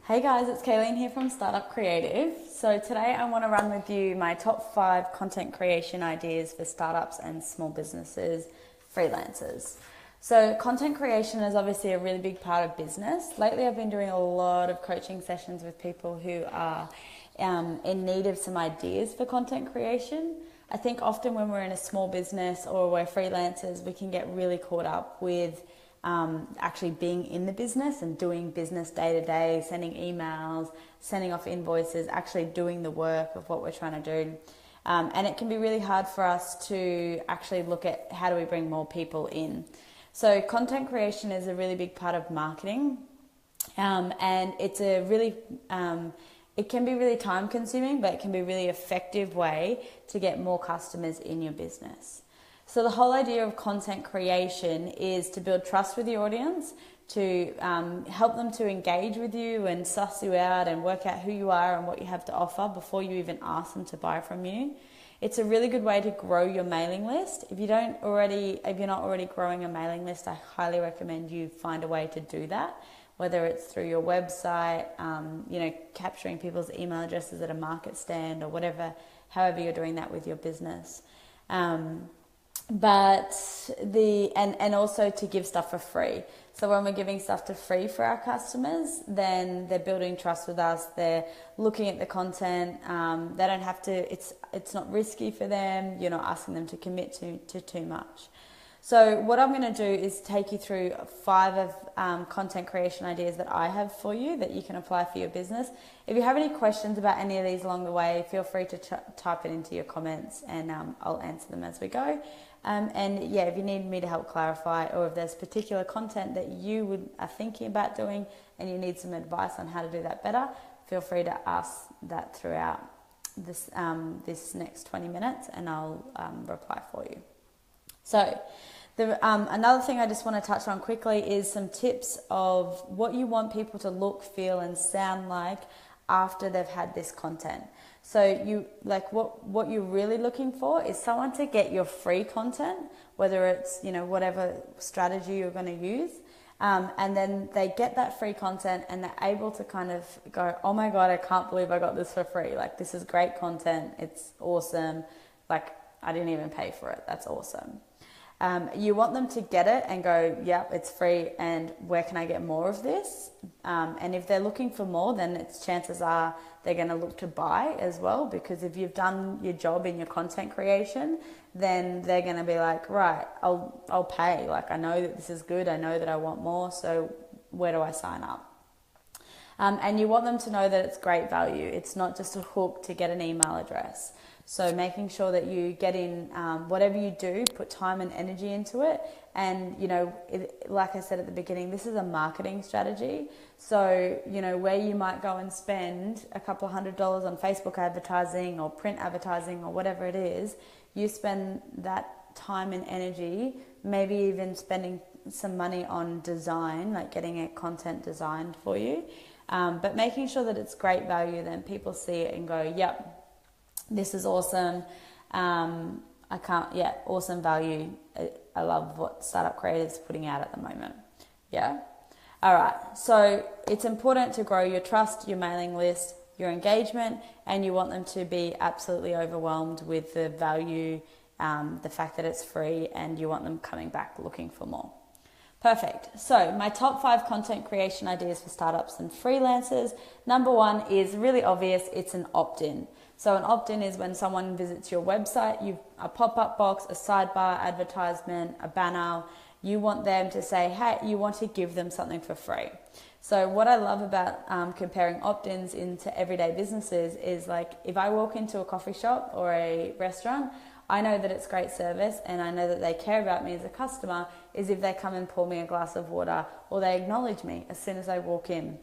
Hey guys, it's Kayleen here from Startup Creative. So today I want to run with you my top 5 content creation ideas for startups and small businesses, freelancers. So content creation is obviously a really big part of business. Lately I've been doing a lot of coaching sessions with people who are in need of some ideas for content creation. I think often when we're in a small business or we're freelancers, we can get really caught up with actually being in the business and doing business day to day, sending emails, sending off invoices, actually doing the work of what we're trying to do. And it can be really hard for us to actually look at how do we bring more people in. So content creation is a really big part of marketing, and it's a really it can be really time consuming, but it can be a really effective way to get more customers in your business. So the whole idea of content creation is to build trust with your audience, to help them to engage with you and suss you out and work out who you are and what you have to offer before you even ask them to buy from you. It's a really good way to grow your mailing list. If you're not already growing a mailing list, I highly recommend you find a way to do that, whether it's through your website, capturing people's email addresses at a market stand or whatever, however you're doing that with your business. And also to give stuff for free. So when we're giving stuff for free for our customers, then they're building trust with us. They're looking at the content. They don't have to. It's not risky for them. You're not asking them to commit to too much. So what I'm going to do is take you through 5 of content creation ideas that I have for you that you can apply for your business. If you have any questions about any of these along the way, feel free to type it into your comments and I'll answer them as we go. If you need me to help clarify, or if there's particular content that you are thinking about doing and you need some advice on how to do that better, feel free to ask that throughout this next 20 minutes and I'll reply for you. So another thing I just want to touch on quickly is some tips of what you want people to look, feel and sound like after they've had this content. So what you're really looking for is someone to get your free content, whether it's whatever strategy you're going to use, and then they get that free content and they're able to kind of go, oh my god, I can't believe I got this for free. Like, this is great content. It's awesome. Like, I didn't even pay for it. That's awesome. You want them to get it and go, yep, it's free, and where can I get more of this? And if they're looking for more, then chances are they're going to look to buy as well, because if you've done your job in your content creation, then they're going to be like, right, I'll pay. Like, I know that this is good. I know that I want more. So where do I sign up? And you want them to know that it's great value. It's not just a hook to get an email address. So making sure that you get in whatever you do, put time and energy into it. And, like I said at the beginning, this is a marketing strategy. So, where you might go and spend a couple of $100s on Facebook advertising or print advertising or whatever it is, you spend that time and energy, maybe even spending some money on design, like getting a content designed for you. But making sure that it's great value, then people see it and go, yep, this is awesome. Awesome value. I love what Startup Creative's putting out at the moment. Yeah. All right. So it's important to grow your trust, your mailing list, your engagement, and you want them to be absolutely overwhelmed with the value, the fact that it's free, and you want them coming back looking for more. Perfect. So my top 5 content creation ideas for startups and freelancers. Number 1 is really obvious. It's an opt-in. So an opt-in is when someone visits your website, you've a pop-up box, a sidebar advertisement, a banner. You want them to say, hey, you want to give them something for free. So what I love about comparing opt-ins into everyday businesses is, like, if I walk into a coffee shop or a restaurant, I know that it's great service and I know that they care about me as a customer is if they come and pour me a glass of water or they acknowledge me as soon as I walk in.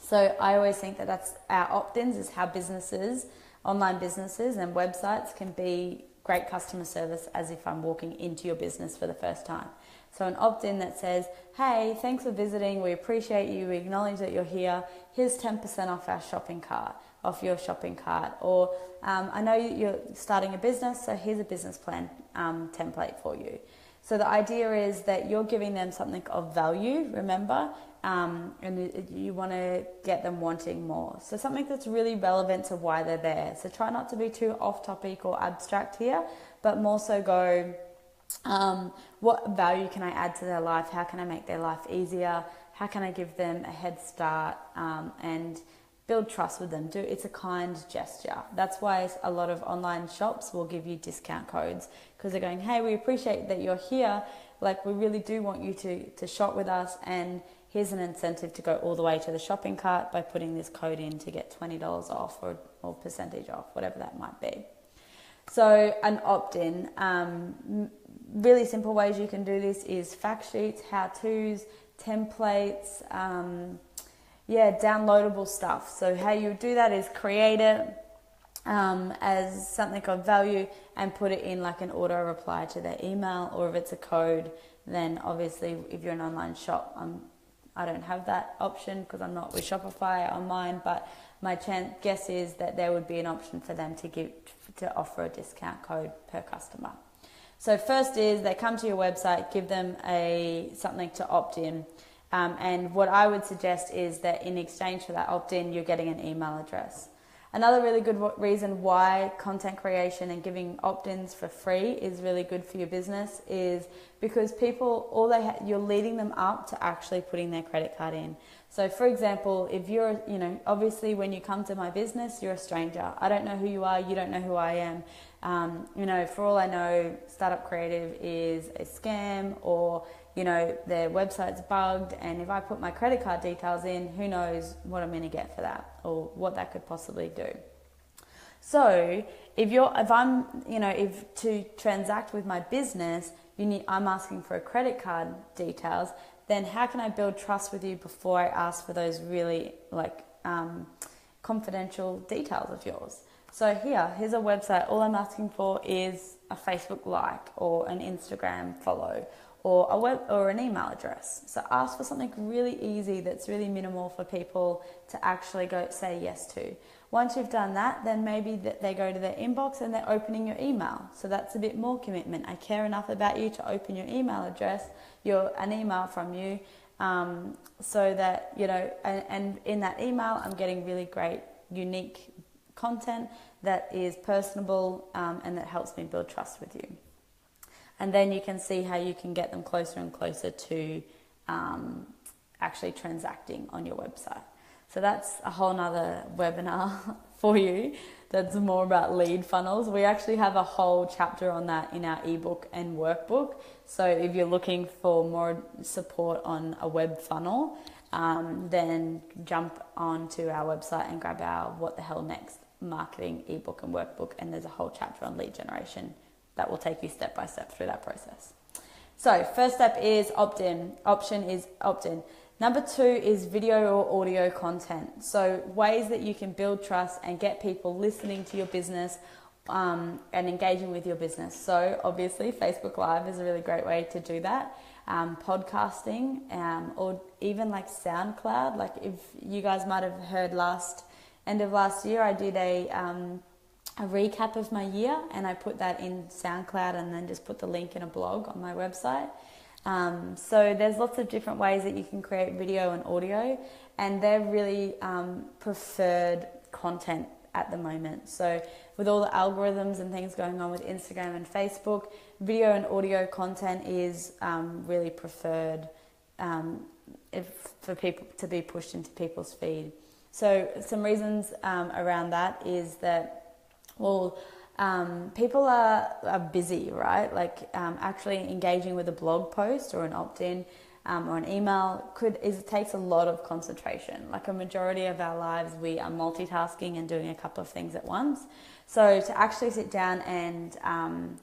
So I always think that that's our opt-ins, is how businesses, online businesses and websites can be great customer service as if I'm walking into your business for the first time. So an opt-in that says, hey, thanks for visiting. We appreciate you. We acknowledge that you're here. Here's 10% off our shopping cart, off your shopping cart. Or I know you're starting a business, so here's a business plan template for you. So the idea is that you're giving them something of value, remember, and you want to get them wanting more. So something that's really relevant to why they're there. So try not to be too off topic or abstract here, but more so go, what value can I add to their life? How can I make their life easier? How can I give them a head start and build trust with them? It's a kind gesture. That's why a lot of online shops will give you discount codes, because they're going, hey, we appreciate that you're here. Like, we really do want you to shop with us, and here's an incentive to go all the way to the shopping cart by putting this code in to get $20 off or percentage off, whatever that might be. So an opt-in, really simple ways you can do this is fact sheets, how-tos, templates, downloadable stuff. So how you do that is create it as something of value and put it in like an auto reply to their email, or if it's a code, then obviously if you're an online shop, I don't have that option because I'm not with Shopify on mine, but my guess is that there would be an option for them to offer a discount code per customer. So first is they come to your website, give them something to opt in. And what I would suggest is that in exchange for that opt-in, you're getting an email address. Another really good reason why content creation and giving opt-ins for free is really good for your business is because people, you're leading them up to actually putting their credit card in. So for example, if you're, obviously when you come to my business, you're a stranger. I don't know who you are. You don't know who I am. For all I know, Startup Creative is a scam, or their website's bugged, and if I put my credit card details in, who knows what I'm going to get for that or what that could possibly do. So if to transact with my business, I'm asking for a credit card details, then how can I build trust with you before I ask for those really confidential details of yours? So here's a website. All I'm asking for is a Facebook like or an Instagram follow, or an email address. So ask for something really easy that's really minimal for people to actually go say yes to. Once you've done that, then maybe they go to their inbox and they're opening your email. So that's a bit more commitment. I care enough about you to open your email address, an email from you, so that, and in that email, I'm getting really great, unique content that is personable and that helps me build trust with you. And then you can see how you can get them closer and closer to actually transacting on your website. So that's a whole nother webinar for you that's more about lead funnels. We actually have a whole chapter on that in our ebook and workbook. So if you're looking for more support on a web funnel, then jump onto our website and grab our What the Hell Next marketing ebook and workbook. And there's a whole chapter on lead generation that will take you step by step through that process. So first step is opt-in. Option is opt-in. Number 2 is video or audio content. So ways that you can build trust and get people listening to your business and engaging with your business. So obviously Facebook Live is a really great way to do that. Podcasting or even like SoundCloud. Like if you guys might have heard end of last year, I did a recap of my year, and I put that in SoundCloud and then just put the link in a blog on my website. So there's lots of different ways that you can create video and audio, and they're really preferred content at the moment. So with all the algorithms and things going on with Instagram and Facebook, video and audio content is really preferred for people to be pushed into people's feed. So some reasons around that is that, people are busy, right? Like actually engaging with a blog post or an opt-in or an email takes a lot of concentration. Like a majority of our lives, we are multitasking and doing a couple of things at once. So to actually sit down and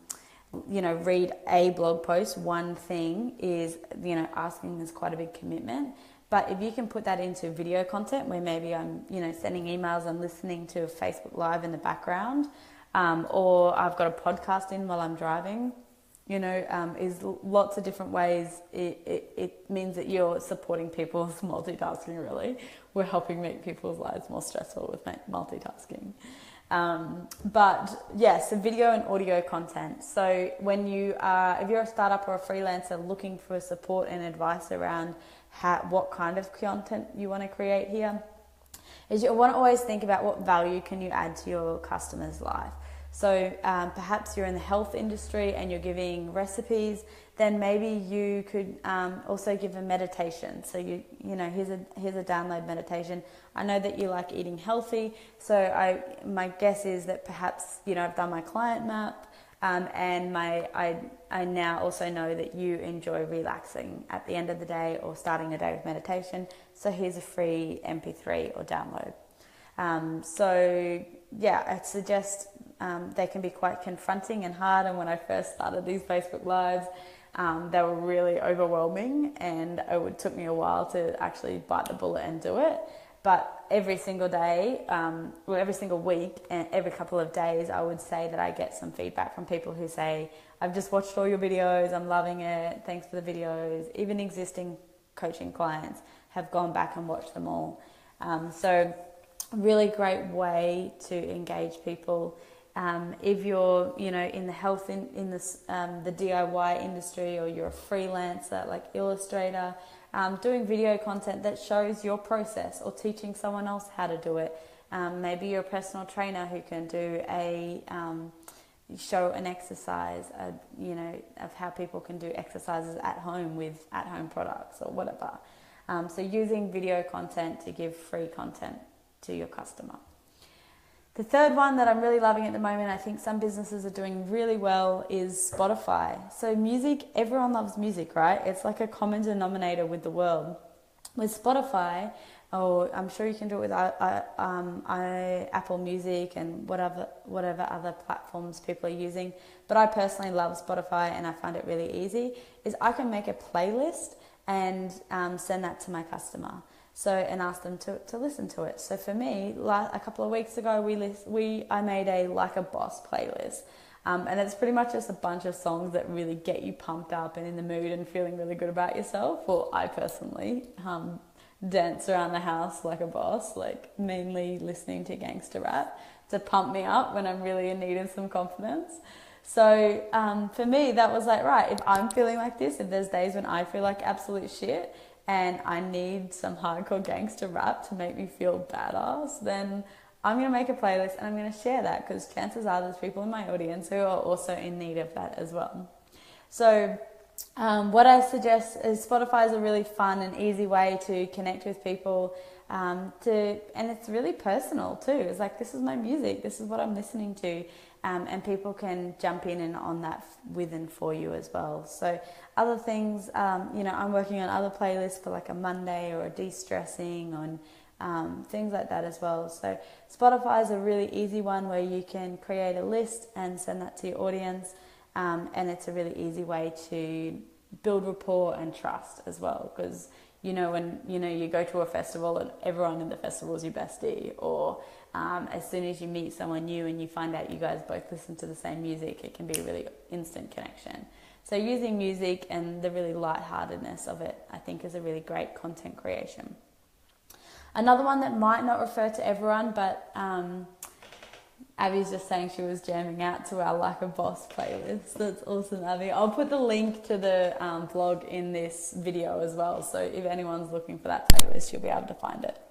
read a blog post, one thing is asking is quite a big commitment. But if you can put that into video content where maybe I'm, sending emails and listening to a Facebook Live in the background, or I've got a podcast in while I'm driving, is lots of different ways. It means that you're supporting people's multitasking, really. We're helping make people's lives more stressful with multitasking. But yes, so video and audio content. So when if you're a startup or a freelancer looking for support and advice around what kind of content you want to create here, is you want to always think about what value can you add to your customer's life. So perhaps you're in the health industry and you're giving recipes, then maybe you could also give a meditation. So here's a download meditation. I know that you like eating healthy, so my guess is that perhaps I've done my client map, and I now also know that you enjoy relaxing at the end of the day or starting a day with meditation. So here's a free MP3 or download. I suggest they can be quite confronting and hard. And when I first started these Facebook Lives, they were really overwhelming, and it took me a while to actually bite the bullet and do it. But every single day, every single week and every couple of days, I would say that I get some feedback from people who say, I've just watched all your videos, I'm loving it, thanks for the videos. Even existing coaching clients have gone back and watched them all. So really great way to engage people. If you're, in the health, in this, the DIY industry, or you're a freelancer like illustrator, doing video content that shows your process or teaching someone else how to do it. Maybe you're a personal trainer who can do show an exercise, of how people can do exercises at home with at-home products or whatever. So using video content to give free content to your customer. The third one that I'm really loving at the moment, I think some businesses are doing really well, is Spotify. So music, everyone loves music, right? It's like a common denominator with the world. With Spotify, I'm sure you can do it with Apple Music and whatever other platforms people are using. But I personally love Spotify, and I find it really easy, is I can make a playlist and send that to my customer. And ask them to listen to it. So for me, a couple of weeks ago, I made a Like a Boss playlist. And it's pretty much just a bunch of songs that really get you pumped up and in the mood and feeling really good about yourself. Well, I personally dance around the house like a boss, like mainly listening to gangster rap to pump me up when I'm really in need of some confidence. So for me, that was like, right, if I'm feeling like this, if there's days when I feel like absolute shit, and I need some hardcore gangster rap to make me feel badass, then I'm going to make a playlist and I'm going to share that, because chances are there's people in my audience who are also in need of that as well. So what I suggest is Spotify is a really fun and easy way to connect with people, and it's really personal too. It's like, this is my music, this is what I'm listening to. And people can jump in and on that with and for you as well. So other things, I'm working on other playlists for like a Monday or a de-stressing on things like that as well. So Spotify is a really easy one where you can create a list and send that to your audience. And it's a really easy way to build rapport and trust as well, because when you go to a festival and everyone in the festival is your bestie, or as soon as you meet someone new and you find out you guys both listen to the same music, it can be a really instant connection. So using music and the really lightheartedness of it, I think, is a really great content creation. Another one that might not refer to everyone, but Abby's just saying she was jamming out to our Like a Boss playlist. That's awesome, Abby. I'll put the link to the blog in this video as well. So if anyone's looking for that playlist, you'll be able to find it.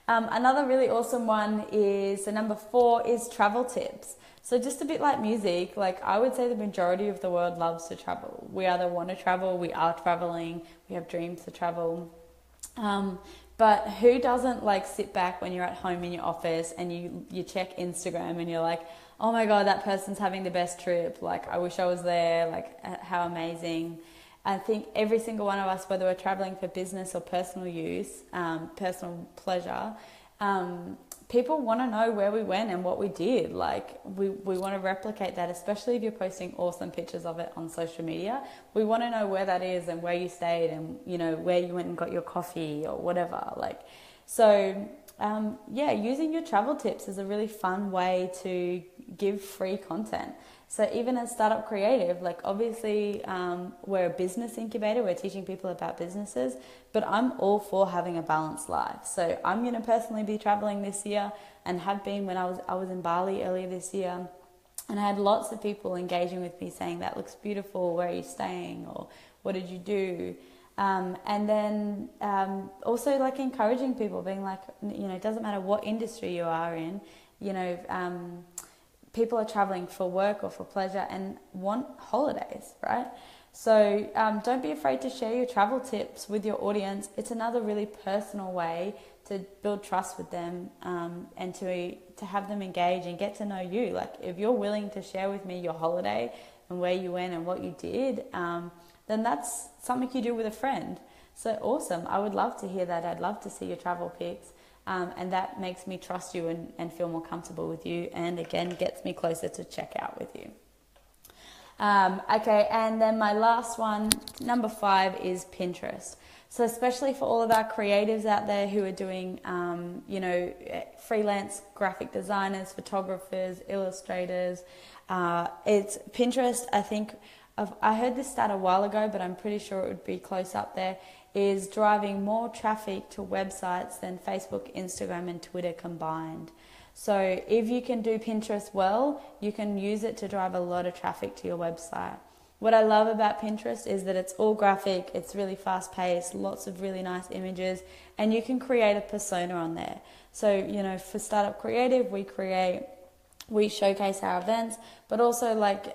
Another really awesome one is, so number 4 is travel tips. So just a bit like music, like I would say the majority of the world loves to travel. We either want to travel, we are traveling, we have dreams to travel. But who doesn't like sit back when you're at home in your office and you check Instagram and you're like, oh my God, that person's having the best trip. Like, I wish I was there. Like, how amazing. I think every single one of us, whether we're traveling for business or personal use, personal pleasure, people want to know where we went and what we did. Like, we want to replicate that, especially if you're posting awesome pictures of it on social media. We want to know where that is and where you stayed and, where you went and got your coffee or whatever. Like, so, using your travel tips is a really fun way to give free content. So even as Startup Creative, like obviously we're a business incubator, we're teaching people about businesses, but I'm all for having a balanced life. So I'm going to personally be traveling this year, and have been when I was in Bali earlier this year. And I had lots of people engaging with me saying, that looks beautiful, where are you staying, or what did you do? And then also like encouraging people, being like, you know, it doesn't matter what industry you are in, you know, people are traveling for work or for pleasure and want holidays, right? So don't be afraid to share your travel tips with your audience. It's another really personal way to build trust with them, and to have them engage and get to know you. Like if you're willing to share with me your holiday and where you went and what you did, then that's something you do with a friend. So awesome. I would love to hear that. I'd love to see your travel pics. And that makes me trust you and feel more comfortable with you, and again gets me closer to check out with you. Okay, and then my last one, number 5, is Pinterest. So especially for all of our creatives out there who are doing, you know, freelance graphic designers, photographers, illustrators, it's Pinterest. I think I heard this stat a while ago, but I'm pretty sure it would be close up there, is driving more traffic to websites than Facebook, Instagram, and Twitter combined. So if you can do Pinterest well, you can use it to drive a lot of traffic to your website. What I love about Pinterest is that it's all graphic, it's really fast paced, lots of really nice images, and you can create a persona on there. So, you know, for Startup Creative, we showcase our events, but also like,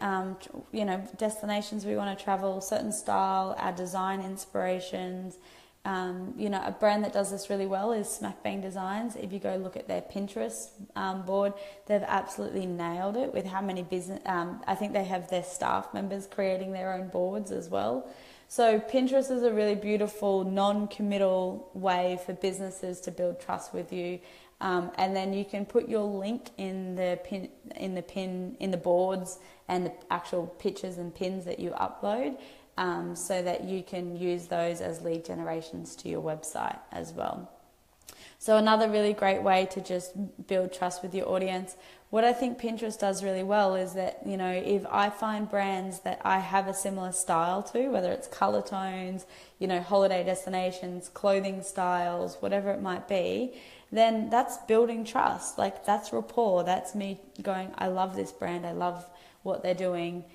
you know, destinations we want to travel, certain style, our design inspirations. You know, a brand that does this really well is Smack Bang Designs. If you go look at their Pinterest board, they've absolutely nailed it with how many business, I think they have their staff members creating their own boards as well. So Pinterest is a really beautiful, non-committal way for businesses to build trust with you. And then you can put your link in the boards and the actual pictures and pins that you upload, so that you can use those as lead generations to your website as well. So another really great way to just build trust with your audience. What I think Pinterest does really well is that, you know, if I find brands that I have a similar style to, whether it's color tones, you know, holiday destinations, clothing styles, whatever it might be, then that's building trust. Like that's rapport. That's me going, I love this brand. I love what they're doing.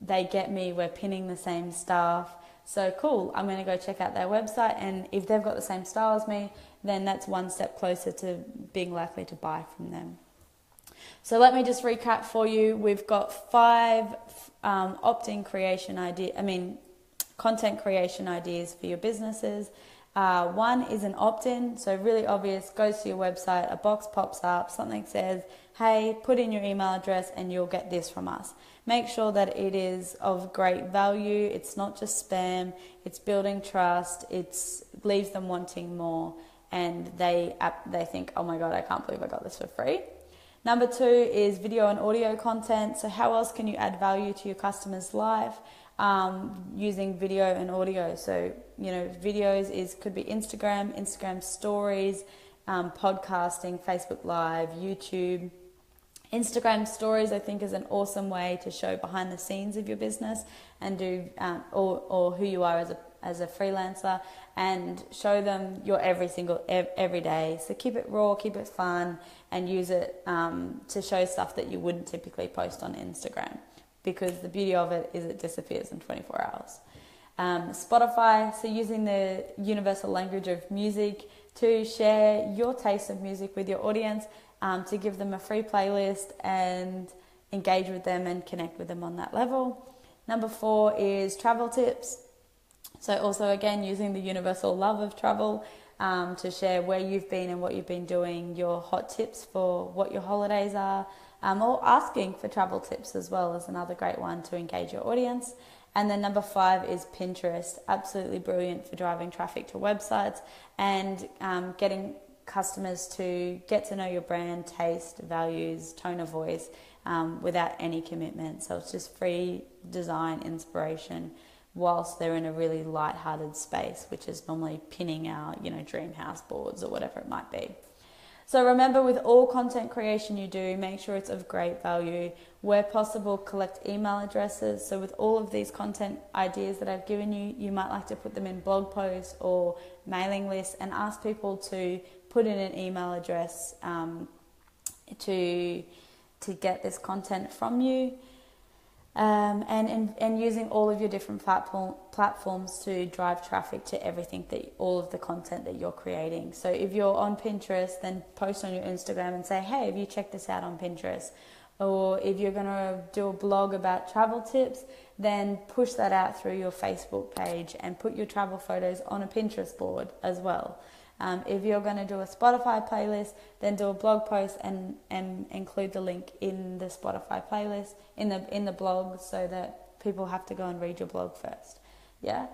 They get me. We're pinning the same stuff. So cool. I'm going to go check out their website. And if they've got the same style as me, then that's one step closer to being likely to buy from them. So let me just recap for you. We've got 5 content creation creation ideas for your businesses. 1 is an opt-in, so really obvious, goes to your website, a box pops up, something says, hey, put in your email address and you'll get this from us. Make sure that it is of great value, it's not just spam, it's building trust, it leaves them wanting more, and they think, oh my God, I can't believe I got this for free. Number 2 is video and audio content. So how else can you add value to your customer's life? Using video and audio. So, you know, videos could be Instagram stories, podcasting, Facebook Live, YouTube. Instagram stories, I think, is an awesome way to show behind the scenes of your business and do, or who you are as a freelancer, and show them your every day. So keep it raw, keep it fun, and use it to show stuff that you wouldn't typically post on Instagram, because the beauty of it is it disappears in 24 hours. Spotify, so using the universal language of music to share your taste of music with your audience, to give them a free playlist and engage with them and connect with them on that level. Number 4 is travel tips. So also again, using the universal love of travel to share where you've been and what you've been doing, your hot tips for what your holidays are, or asking for travel tips as well is another great one to engage your audience. And then number 5 is Pinterest. Absolutely brilliant for driving traffic to websites and getting customers to get to know your brand, taste, values, tone of voice without any commitment. So it's just free design inspiration whilst they're in a really light-hearted space, which is normally pinning our, dream house boards or whatever it might be. So remember, with all content creation you do, make sure it's of great value. Where possible, collect email addresses. So with all of these content ideas that I've given you, you might like to put them in blog posts or mailing lists and ask people to put in an email address to get this content from you. And using all of your different platforms to drive traffic to everything all of the content that you're creating. So if you're on Pinterest, then post on your Instagram and say, hey, have you checked this out on Pinterest? Or if you're going to do a blog about travel tips, then push that out through your Facebook page and put your travel photos on a Pinterest board as well. If you're going to do a Spotify playlist, then do a blog post and include the link in the Spotify playlist, in the blog, so that people have to go and read your blog first. Yeah.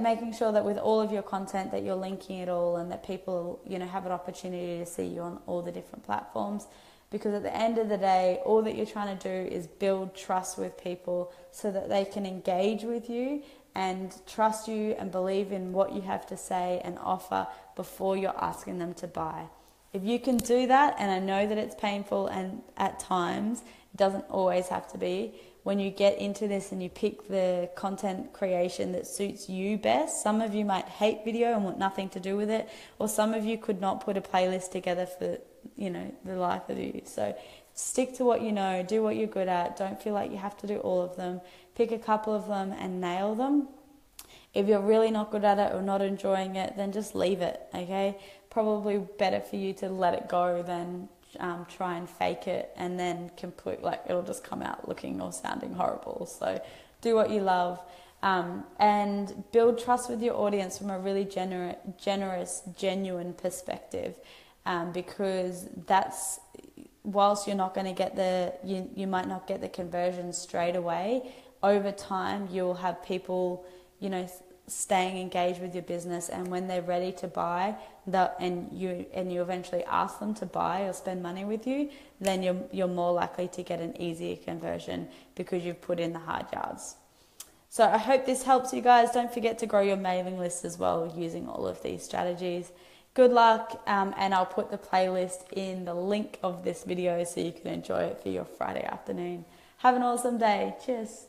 Making sure that with all of your content that you're linking it all and that people, have an opportunity to see you on all the different platforms. Because at the end of the day, all that you're trying to do is build trust with people so that they can engage with you and trust you and believe in what you have to say and offer before you're asking them to buy. If you can do that, and I know that it's painful and at times it doesn't always have to be, when you get into this and you pick the content creation that suits you best, some of you might hate video and want nothing to do with it, or some of you could not put a playlist together for, the life of you. So stick to what you know, do what you're good at, don't feel like you have to do all of them. Pick a couple of them and nail them. If you're really not good at it or not enjoying it, then just leave it, okay? Probably better for you to let it go than try and fake it and then it'll just come out looking or sounding horrible. So do what you love, and build trust with your audience from a really generous, genuine perspective, because that's, whilst you're not going to get you might not get the conversion straight away, over time you'll have people, staying engaged with your business, and when they're ready to buy and you eventually ask them to buy or spend money with you, then you're more likely to get an easier conversion because you've put in the hard yards. So I hope this helps you guys. Don't forget to grow your mailing list as well using all of these strategies. Good luck, and I'll put the playlist in the link of this video so you can enjoy it for your Friday afternoon. Have an awesome day. Cheers.